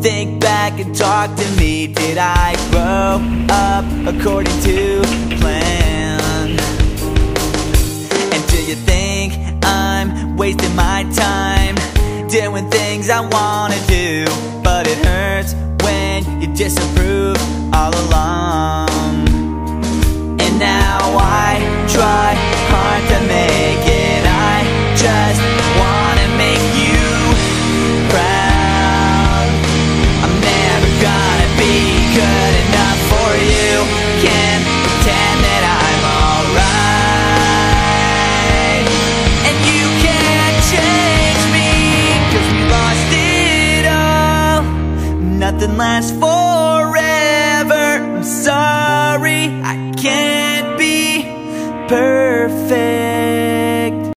Think back and talk to me. Did I grow up according to plan? And do you think I'm wasting my time doing things I wanna do? But it hurts when you disapprove all along. And now I try hard to make it. I just wanna make you proud. Good enough for you. Can't pretend that I'm alright. And you can't change me, 'cause we lost it all. Nothing lasts forever. I'm sorry, I can't be perfect.